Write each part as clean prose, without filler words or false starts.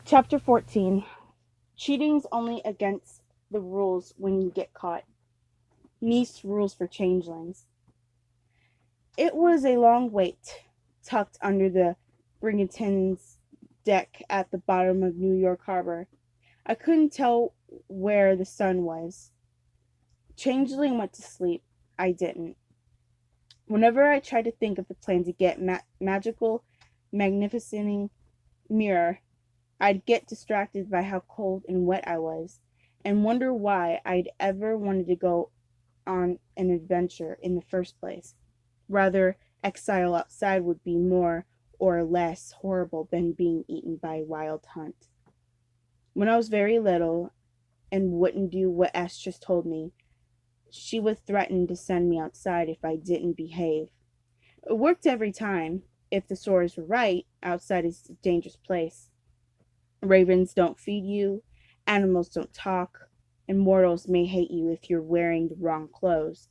Chapter 14. Cheating's only against the rules when you get caught. Nice rules for changelings. It was a long wait, tucked under the brigantine's deck at the bottom of New York Harbor. I couldn't tell where the sun was. Changeling went to sleep. I didn't. Whenever I tried to think of the plan to get magical, magnificent mirror, I'd get distracted by how cold and wet I was, and wonder why I'd ever wanted to go on an adventure in the first place. Rather, exile outside would be more or less horrible than being eaten by a wild hunt. When I was very little and wouldn't do what Estrus told me, she would threaten to send me outside if I didn't behave. It worked every time. If the stories were right, outside is a dangerous place. Ravens don't feed you, animals don't talk, and mortals may hate you if you're wearing the wrong clothes.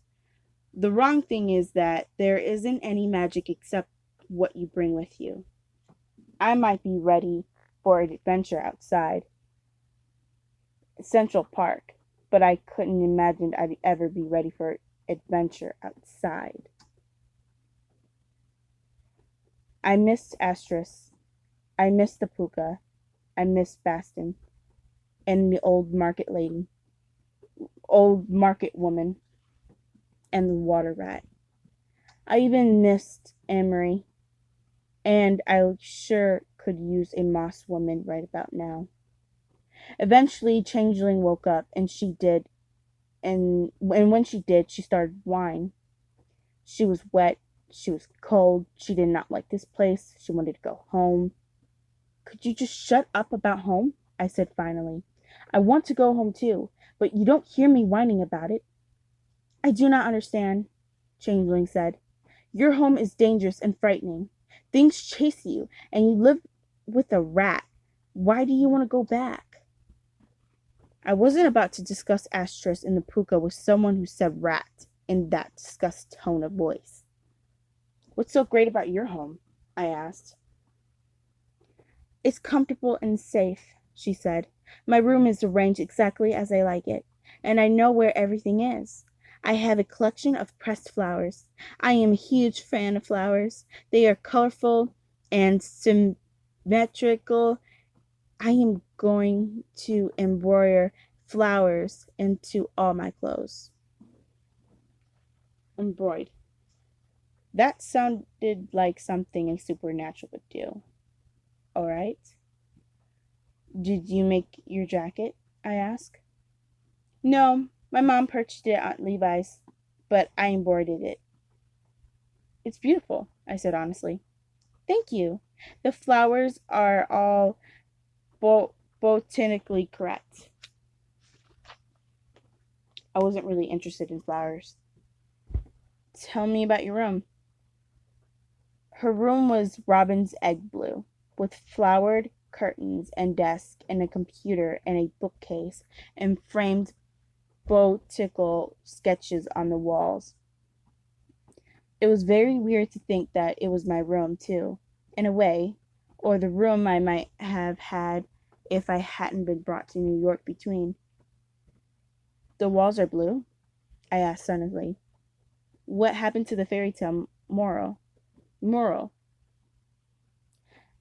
The wrong thing is that there isn't any magic except what you bring with you. I might be ready for an adventure outside Central Park, but I couldn't imagine I'd ever be ready for adventure outside. I missed Astris. I missed the puka. I missed Baston and the old market woman, and the water rat. I even missed Amory, and I sure could use a moss woman right about now. Eventually, Changeling woke up, and when she did, she started whining. She was wet, she was cold, she did not like this place, she wanted to go home. Could you just shut up about home? I said finally. I want to go home too, but you don't hear me whining about it. I do not understand, Changeling said. Your home is dangerous and frightening. Things chase you, and you live with a rat. Why do you want to go back? I wasn't about to discuss Astros in the puka with someone who said rat in that disgust tone of voice. What's so great about your home? I asked. It's comfortable and safe, she said. My room is arranged exactly as I like it, and I know where everything is. I have a collection of pressed flowers. I am a huge fan of flowers. They are colorful and symmetrical. I am going to embroider flowers into all my clothes. Embroidered. That sounded like something a supernatural would do. All right. Did you make your jacket? I asked. No, my mom purchased it at Levi's, but I embroidered it. It's beautiful, I said honestly. Thank you. The flowers are all botanically correct. I wasn't really interested in flowers. Tell me about your room. Her room was robin's egg blue, with flowered curtains and desk and a computer and a bookcase and framed botanical sketches on the walls. It was very weird to think that it was my room, too, in a way, or the room I might have had if I hadn't been brought to New York between. The walls are blue? I asked suddenly. What happened to the fairy tale moral? Moral.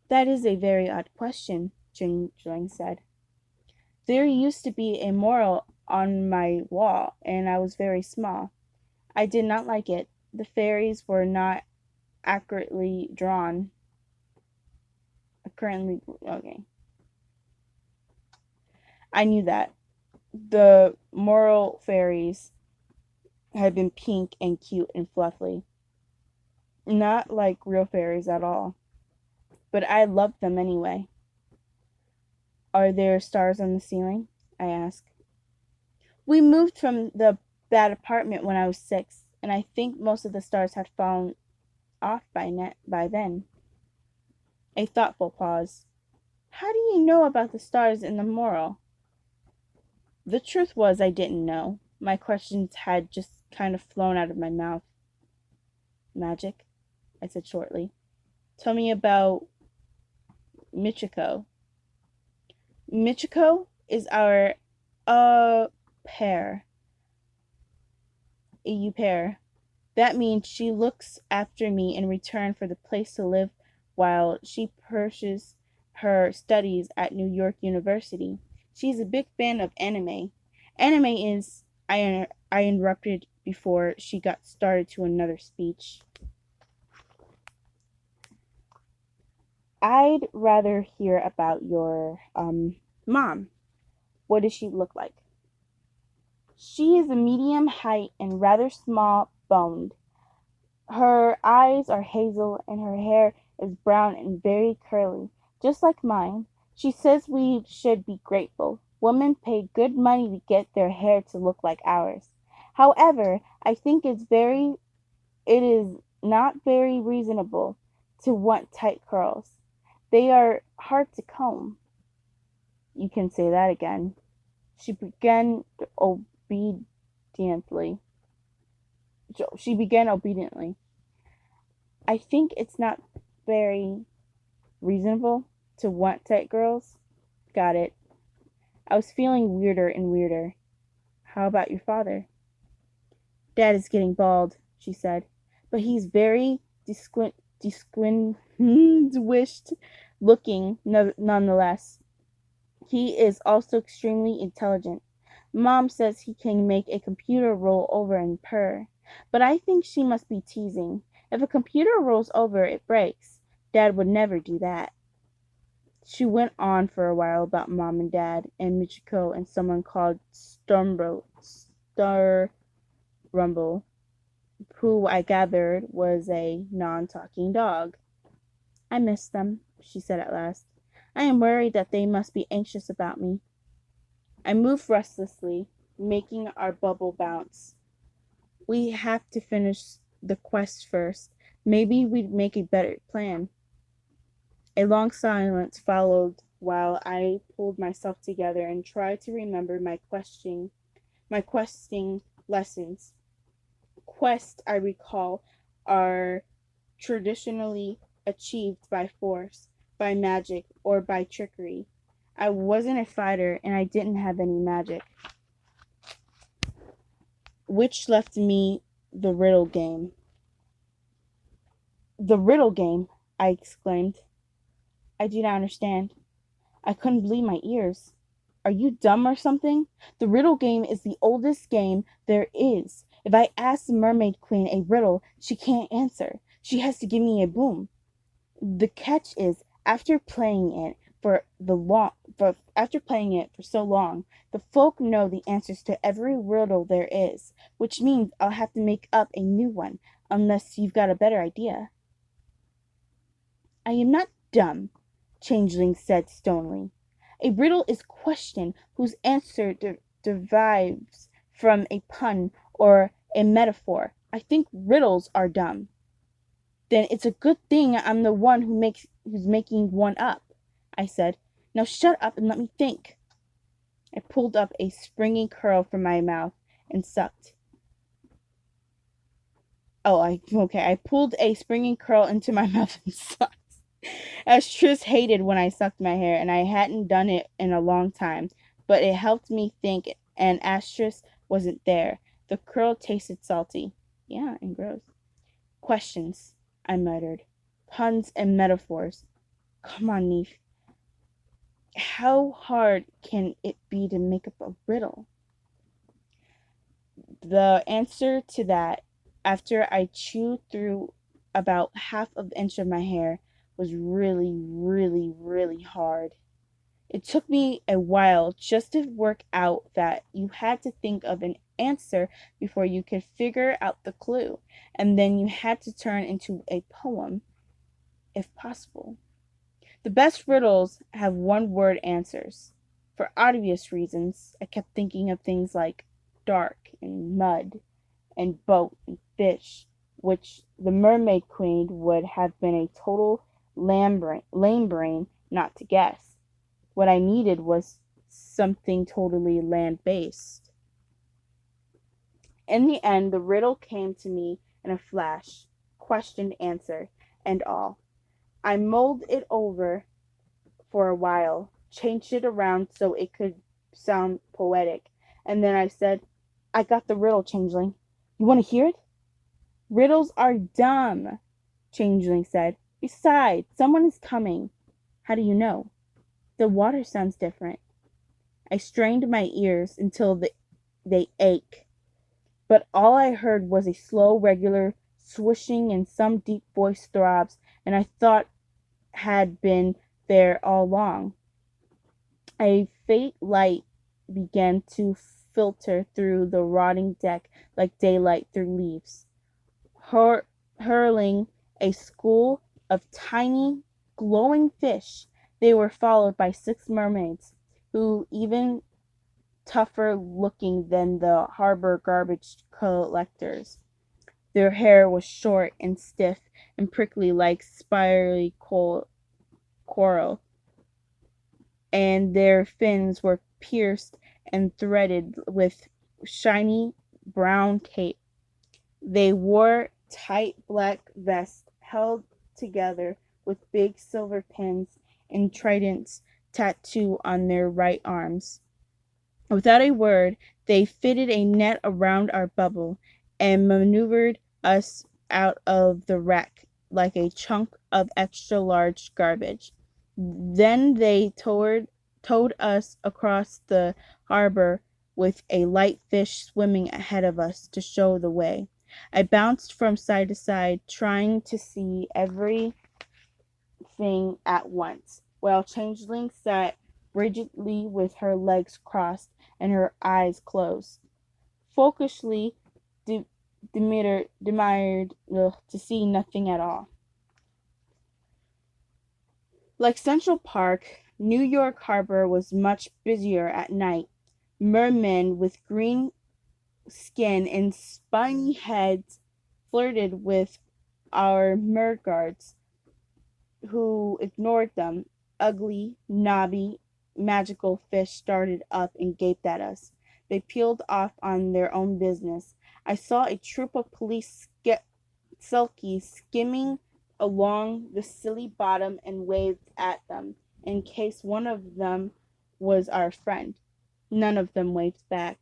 That is a very odd question, Changeling said. There used to be a moral on my wall, and I was very small. I did not like it. The fairies were not accurately drawn. Currently, okay. I knew that. The moral fairies had been pink and cute and fluffy. Not like real fairies at all. But I loved them anyway. Are there stars on the ceiling? I asked. We moved from that apartment when I was 6, and I think most of the stars had fallen off by then. A thoughtful pause. How do you know about the stars in the moral? The truth was I didn't know. My questions had just kind of flown out of my mouth. Magic, I said shortly. Tell me about Michiko. Michiko is our au pair. Au pair. That means she looks after me in return for the place to live while she pursues her studies at New York University. She's a big fan of anime. Anime is, I interrupted before she got started to another speech. I'd rather hear about your mom. What does she look like? She is a medium height and rather small boned. Her eyes are hazel and her hair is brown and very curly, just like mine. She says we should be grateful. Women pay good money to get their hair to look like ours. However, I think it is not very reasonable to want tight curls. They are hard to comb. You can say that again. She began obediently. She began obediently. I think it's not very reasonable to want tight girls. Got it. I was feeling weirder and weirder. How about your father? Dad is getting bald, she said, but he's very distinguished looking nonetheless. He is also extremely intelligent. Mom says he can make a computer roll over and purr, but I think she must be teasing. If a computer rolls over, it breaks. Dad would never do that. She went on for a while about Mom and Dad and Michiko and someone called Star Rumble, who I gathered was a non-talking dog. I miss them, she said at last. I am worried that they must be anxious about me. I moved restlessly, making our bubble bounce. We have to finish the quest first. Maybe we'd make a better plan. A long silence followed while I pulled myself together and tried to remember my questing lessons. Quests, I recall, are traditionally achieved by force, by magic, or by trickery. I wasn't a fighter and I didn't have any magic, which left me the riddle game. The riddle game, I exclaimed. I do not understand. I couldn't believe my ears. Are you dumb or something? The riddle game is the oldest game there is. If I ask the Mermaid Queen a riddle, she can't answer. She has to give me a boom. The catch is, after playing it for so long, the folk know the answers to every riddle there is, which means I'll have to make up a new one, unless you've got a better idea. I am not dumb, Changling said stonily. A riddle is a question whose answer derives from a pun or a metaphor. I think riddles are dumb. Then it's a good thing I'm the one who's making one up, I said. Now shut up and let me think. I pulled up a springy curl from my mouth and sucked. I pulled a springy curl into my mouth and sucked. Astris hated when I sucked my hair, and I hadn't done it in a long time, but it helped me think, and Astris wasn't there. The curl tasted salty. Yeah, and gross. Questions, I muttered. Puns and metaphors. Come on, Neef. How hard can it be to make up a riddle? The answer to that, after I chewed through about half of an inch of my hair, was really, really, really hard. It took me a while just to work out that you had to think of an answer before you could figure out the clue, and then you had to turn into a poem, if possible. The best riddles have one-word answers. For obvious reasons, I kept thinking of things like dark and mud and boat and fish, which the Mermaid Queen would have been a total lame brain not to guess. What I needed was something totally land-based. In the end, the riddle came to me in a flash, question, answer, and all. I mulled it over for a while, changed it around so it could sound poetic. And then I said, I got the riddle, Changeling. You want to hear it? Riddles are dumb, Changeling said. Besides, someone is coming. How do you know? The water sounds different. I strained my ears until they ached, but all I heard was a slow, regular swishing and some deep voice throbs, and I thought had been there all along. A faint light began to filter through the rotting deck like daylight through leaves, hurling a school of tiny, glowing fish. They were followed by 6 mermaids, who even tougher looking than the harbor garbage collectors. Their hair was short and stiff and prickly like spirally coral, and their fins were pierced and threaded with shiny brown cape. They wore tight black vests held together with big silver pins and tridents tattooed on their right arms. Without a word, they fitted a net around our bubble and maneuvered us out of the wreck like a chunk of extra large garbage. Then they towed us across the harbor with a light fish swimming ahead of us to show the way. I bounced from side to side, trying to see everything at once, while Changeling sat rigidly with her legs crossed and her eyes closed. Foolishly demired to see nothing at all. Like Central Park, New York Harbor was much busier at night. Mermen with green skin and spiny heads flirted with our merguards, who ignored them. Ugly, knobby, magical fish started up and gaped at us. They peeled off on their own business. I saw a troop of police sulkies skimming along the silly bottom and waved at them in case one of them was our friend. None of them waved back.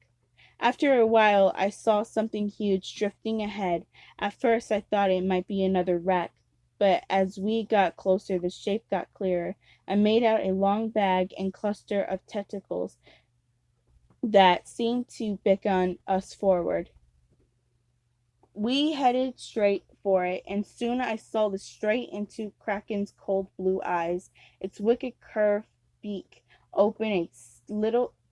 After a while, I saw something huge drifting ahead. At first, I thought it might be another wreck, but as we got closer, the shape got clearer. I made out a long bag and cluster of tentacles that seemed to beckon us forward. We headed straight for it, and soon I saw straight into Kraken's cold blue eyes, its wicked curved beak open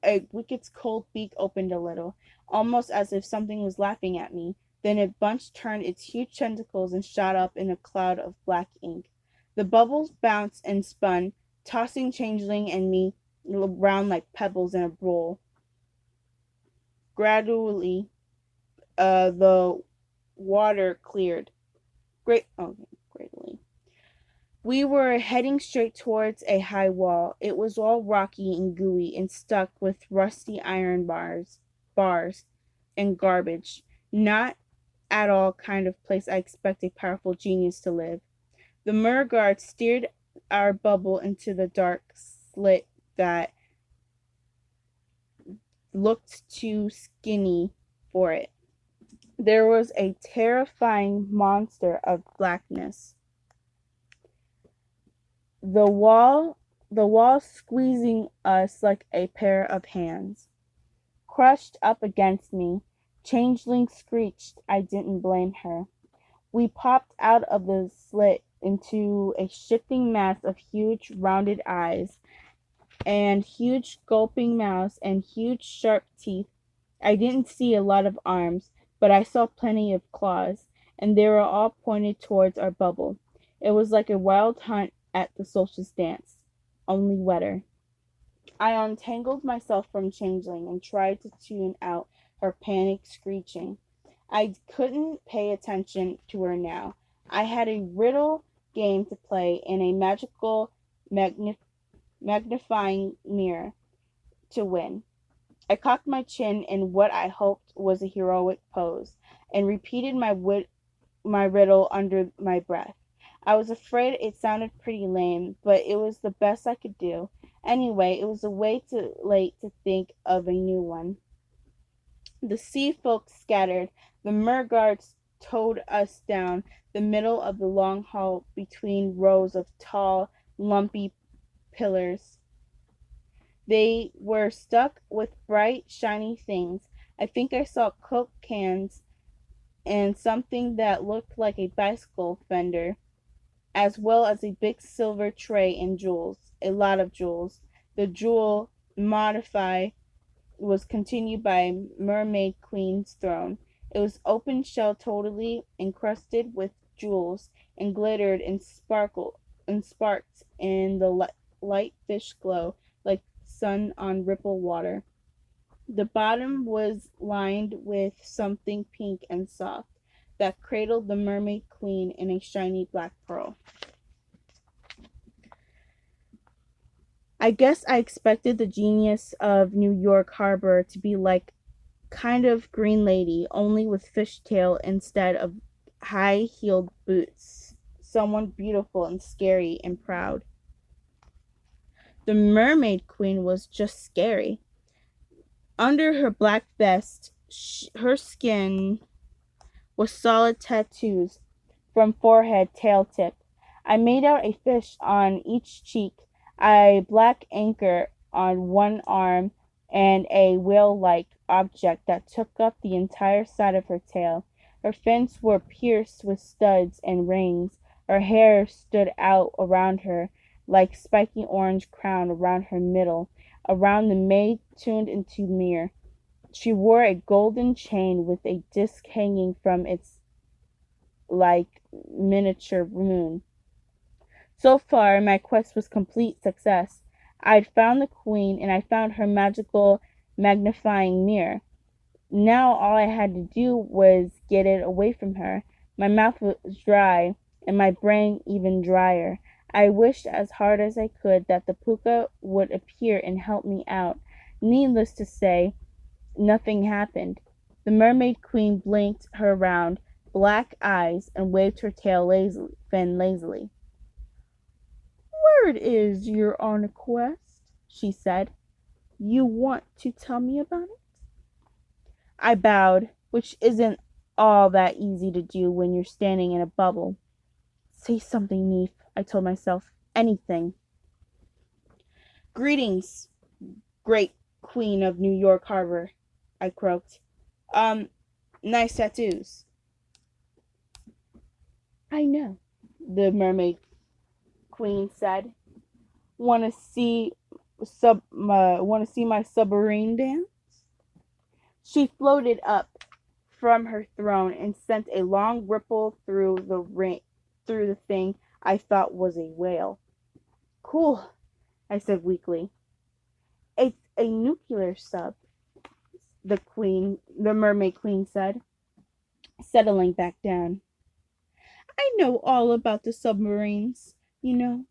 a wicked's cold beak opened a little, almost as if something was laughing at me. Then it turned its huge tentacles and shot up in a cloud of black ink. The bubbles bounced and spun, tossing Changeling and me around like pebbles in a bowl. Gradually, the water cleared. Greatly. We were heading straight towards a high wall. It was all rocky and gooey and stuck with rusty iron bars, and garbage. Not at all kind of place I expect a powerful genius to live. The Murguard steered our bubble into the dark slit that looked too skinny for it. There was a terrifying monster of blackness. The wall squeezing us like a pair of hands. Crushed up against me, Changeling screeched. I didn't blame her. We popped out of the slit into a shifting mass of huge rounded eyes and huge gulping mouths and huge sharp teeth. I didn't see a lot of arms, but I saw plenty of claws, and they were all pointed towards our bubble. It was like a wild hunt at the solstice dance, only wetter. I untangled myself from Changeling and tried to tune out her panic screeching. I couldn't pay attention to her now. I had a riddle game to play and a magical magnifying mirror to win. I cocked my chin in what I hoped was a heroic pose, and repeated my riddle under my breath. I was afraid it sounded pretty lame, but it was the best I could do. Anyway, it was a way too late to think of a new one. The sea folk scattered. The merguards towed us down the middle of the long hall between rows of tall, lumpy pillars. They were stuck with bright, shiny things. I think I saw Coke cans and something that looked like a bicycle fender, as well as a big silver tray and jewels, a lot of jewels. The jewel modify was continued by Mermaid Queen's throne. It was open shell, totally encrusted with jewels, and glittered and sparkled and sparked in the light fish glow like sun on ripple water. The bottom was lined with something pink and soft that cradled the Mermaid Queen in a shiny black pearl. I guess I expected the genius of New York Harbor to be like kind of green lady, only with fishtail instead of high-heeled boots. Someone beautiful and scary and proud. The Mermaid Queen was just scary. Under her black vest, her skin was solid tattoos from forehead tail tip. I made out a fish on each cheek, a black anchor on one arm, and a whale-like object that took up the entire side of her tail. Her fins were pierced with studs and rings. Her hair stood out around her like spiky orange crown around her middle, around the maid tuned into mirror. She wore a golden chain with a disc hanging from its like miniature moon. So far, my quest was complete success. I'd found the queen and I found her magical magnifying mirror. Now all I had to do was get it away from her. My mouth was dry and my brain even drier. I wished as hard as I could that the puka would appear and help me out. Needless to say, nothing happened. The Mermaid Queen blinked her round, black eyes and waved her fin lazily. "Word is you're on a quest," she said. "You want to tell me about it?" I bowed, which isn't all that easy to do when you're standing in a bubble. "Say something, Neef," I told myself. "Anything." "Greetings, great queen of New York Harbor," I croaked. Nice tattoos." "I know," the Mermaid Queen said. Want to see my submarine dance?" She floated up from her throne and sent a long ripple through the thing I thought was a whale. "Cool," I said weakly. "It's a nuclear sub," the Mermaid Queen said, settling back down. "I know all about the submarines, you know.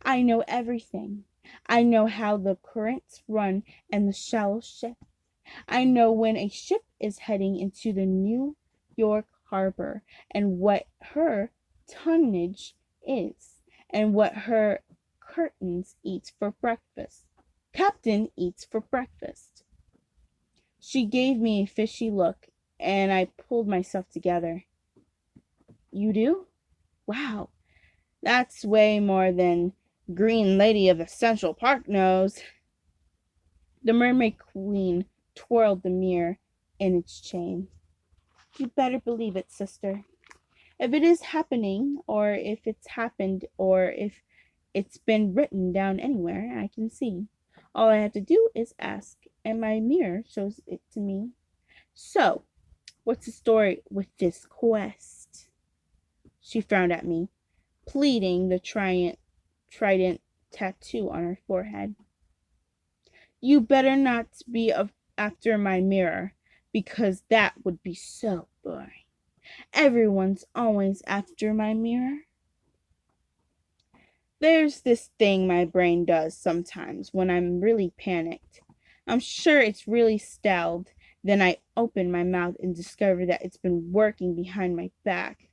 I know everything. I know how the currents run and the shallow shift. I know when a ship is heading into the New York Harbor and what her tonnage is and what her curtains eats for breakfast. Captain eats for breakfast." She gave me a fishy look and I pulled myself together. "You do? Wow, that's way more than Green Lady of the Central Park knows." The Mermaid Queen twirled the mirror in its chain. "You better believe it, sister. If it is happening, or if it's happened, or if it's been written down anywhere I can see, all I have to do is ask, and my mirror shows it to me. So, what's the story with this quest?" She frowned at me, pleading the trident tattoo on her forehead. "You better not be after my mirror, because that would be so boring. Everyone's always after my mirror." "There's this thing my brain does sometimes when I'm really panicked. I'm sure it's really stalled. Then I open my mouth and discover that it's been working behind my back."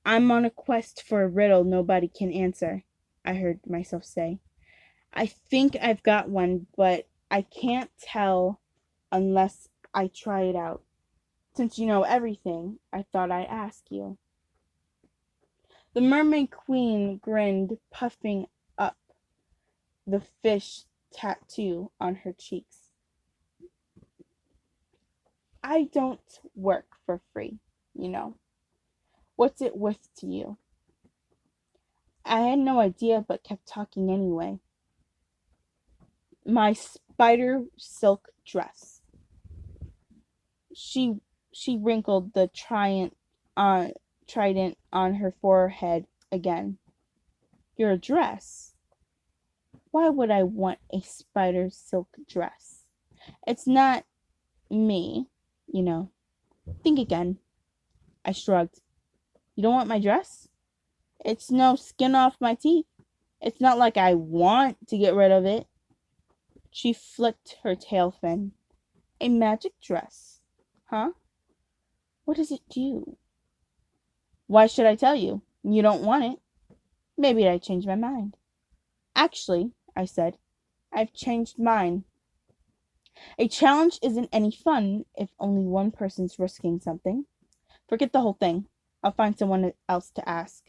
"I'm on a quest for a riddle nobody can answer," I heard myself say. I think I've got one, but I can't tell unless I try it out. Since you know everything, I thought I'd ask you. The Mermaid Queen grinned, puffing up the fish tattoo on her cheeks. I don't work for free, you know. What's it worth to you? I had no idea but kept talking anyway. My spider silk dress. She she wrinkled the trident on her forehead again. Your dress? Why would I want a spider silk dress? It's not me, you know. Think again. I shrugged. You don't want my dress? It's no skin off my teeth. It's not like I want to get rid of it. She flicked her tail fin. A magic dress? Huh? What does it do? Why should I tell you? You don't want it. Maybe I changed my mind. Actually, I said, I've changed mine. A challenge isn't any fun if only one person's risking something. Forget the whole thing. I'll find someone else to ask.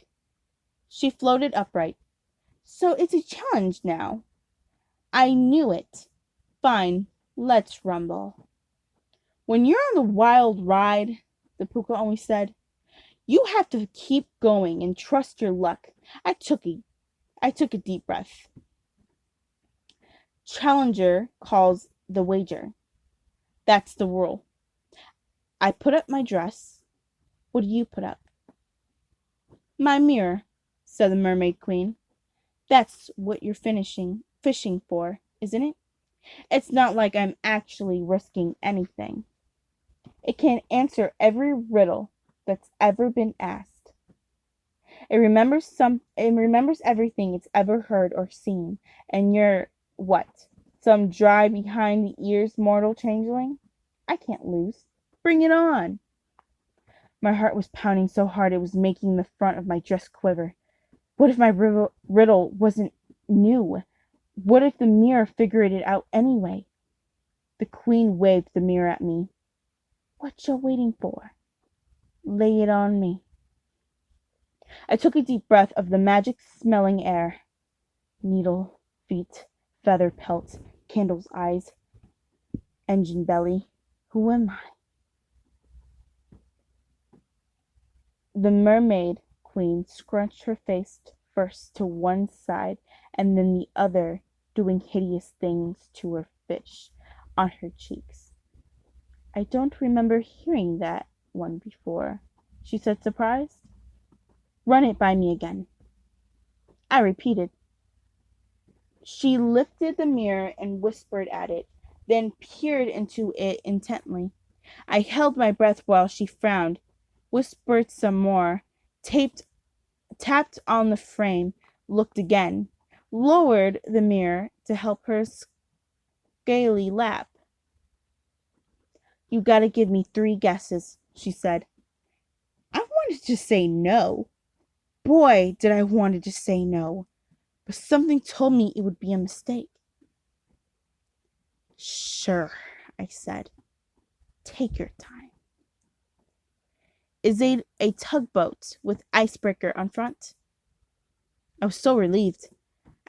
She floated upright. So it's a challenge now. I knew it. Fine, let's rumble. When you're on the wild ride, the puka always said, you have to keep going and trust your luck. I took a deep breath. Challenger calls the wager. That's the rule. I put up my dress. What do you put up? My mirror, said the Mermaid Queen. That's what you're fishing for, isn't it? It's not like I'm actually risking anything. It can answer every riddle that's ever been asked. It remembers everything it's ever heard or seen. And you're what? Some dry behind the ears mortal changeling? I can't lose. Bring it on. My heart was pounding so hard it was making the front of my dress quiver. What if my riddle wasn't new? What if the mirror figured it out anyway? The queen waved the mirror at me. What you waiting for? Lay it on me. I took a deep breath of the magic-smelling air. Needle, feet, feather pelt, candle's eyes, engine belly. Who am I? The mermaid queen scrunched her face first to one side and then the other, doing hideous things to her fish on her cheeks. I don't remember hearing that one before, she said, surprised. Run it by me again. I repeated. She lifted the mirror and whispered at it, then peered into it intently. I held my breath while she frowned, whispered some more, tapped on the frame, looked again, lowered the mirror to help her scaly lap. You gotta give me 3 guesses, she said. I wanted to say no. Boy, did I want to say no. But something told me it would be a mistake. Sure, I said. Take your time. Is it a tugboat with icebreaker on front? I was so relieved.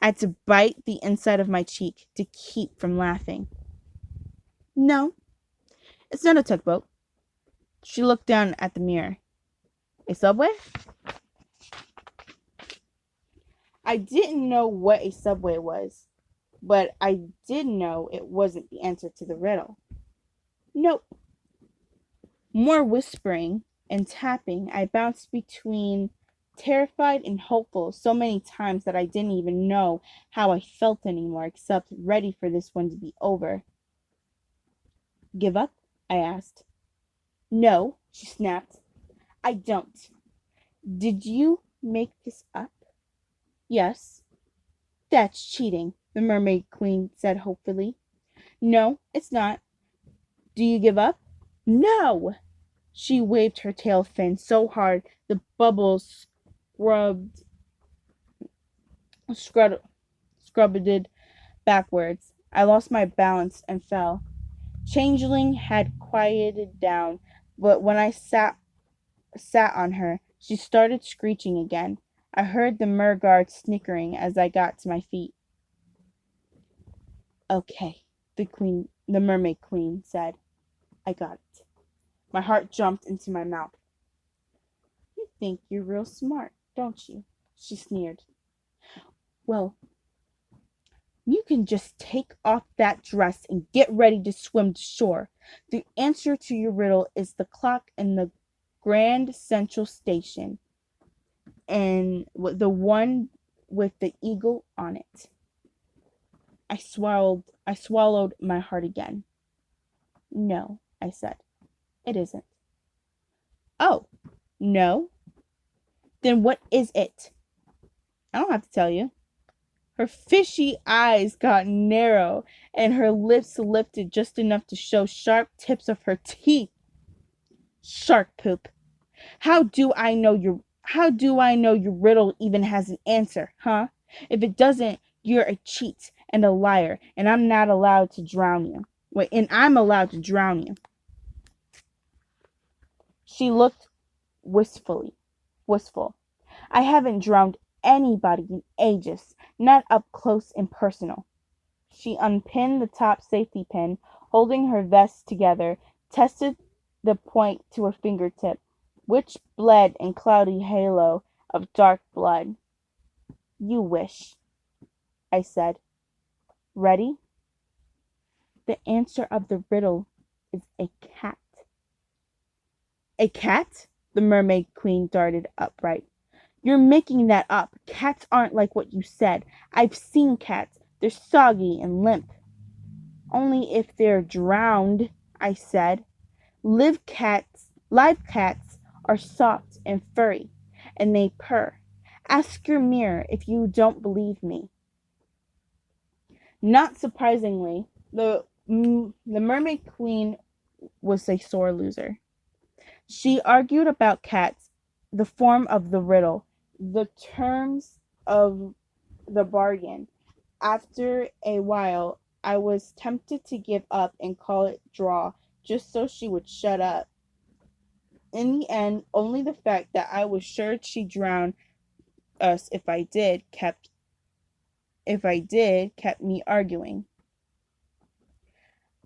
I had to bite the inside of my cheek to keep from laughing. No, it's not a tugboat. She looked down at the mirror. A subway? I didn't know what a subway was, but I did know it wasn't the answer to the riddle. Nope. More whispering and tapping. I bounced between terrified and hopeful so many times that I didn't even know how I felt anymore, except ready for this one to be over. Give up? I asked. No, she snapped. I don't. Did you make this up? Yes. That's cheating, the Mermaid Queen said hopefully. No, it's not. Do you give up? No! She waved her tail fin so hard the bubbles scrubbed backwards. I lost my balance and fell. Changeling had quieted down, but when I sat on her, she started screeching again. I heard the merguard snickering as I got to my feet. Okay, the mermaid queen said. I got it. My heart jumped into my mouth. You think you're real smart, don't you? She sneered. Well, you can just take off that dress and get ready to swim to shore. The answer to your riddle is the clock in the Grand Central Station, and the one with the eagle on it. I swallowed my heart again. No, I said. It isn't. Oh, no? Then what is it? I don't have to tell you. Her fishy eyes got narrow, and her lips lifted just enough to show sharp tips of her teeth. Shark poop. How do I know your riddle even has an answer, huh? If it doesn't, you're a cheat and a liar, and I'm not allowed to drown you. Wait, and I'm allowed to drown you. She looked wistful. I haven't drowned anybody in ages, not up close and personal. She unpinned the top safety pin, holding her vest together, tested the point to her fingertip, which bled in cloudy halo of dark blood. You wish, I said. Ready? The answer of the riddle is a cat. A cat? The mermaid queen darted upright. You're making that up. Cats aren't like what you said. I've seen cats. They're soggy and limp. Only if they're drowned, I said. Live cats are soft and furry, and they purr. Ask your mirror if you don't believe me. Not surprisingly, the mermaid queen was a sore loser. She argued about cats, the form of the riddle, the terms of the bargain. After a while, I was tempted to give up and call it draw, just so she would shut up. In the end, only the fact that I was sure she'd drown us kept me arguing.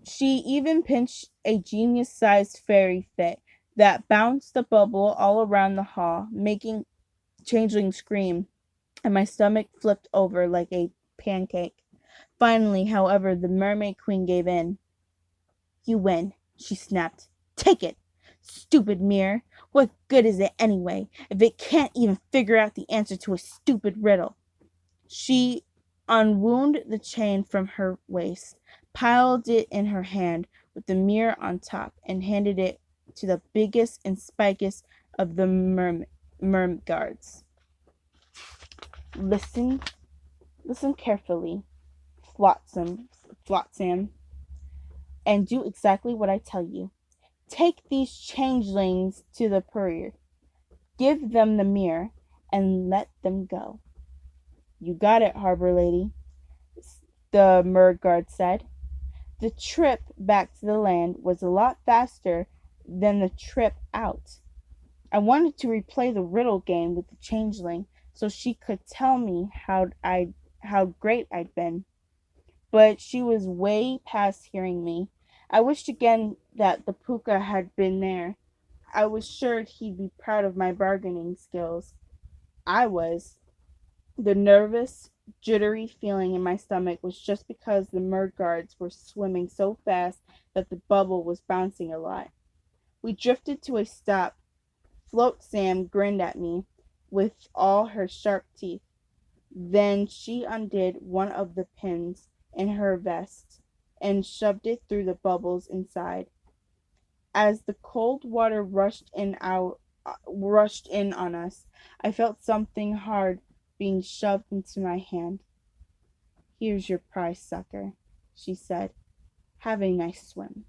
She even pinched a genius-sized fairy fit that bounced the bubble all around the hall, making Changeling scream, and my stomach flipped over like a pancake. Finally, however, the mermaid queen gave in. You win, she snapped. Take it! Stupid mirror! What good is it anyway, if it can't even figure out the answer to a stupid riddle? She unwound the chain from her waist, piled it in her hand with the mirror on top, and handed it to the biggest and spikiest of the merguards. Listen carefully, Flotsam, and do exactly what I tell you. Take these changelings to the courier, give them the mirror, and let them go. You got it, harbor lady, the merguard said. The trip back to the land was a lot faster than the trip out. I wanted to replay the riddle game with the changeling so she could tell me how great I'd been. But she was way past hearing me. I wished again that the puka had been there. I was sure he'd be proud of my bargaining skills. I was. The nervous, jittery feeling in my stomach was just because the merguards were swimming so fast that the bubble was bouncing a lot. We drifted to a stop. Flotsam grinned at me with all her sharp teeth. Then she undid one of the pins in her vest and shoved it through the bubbles inside. As the cold water rushed in on us, I felt something hard being shoved into my hand. Here's your prize, sucker, she said. Have a nice swim.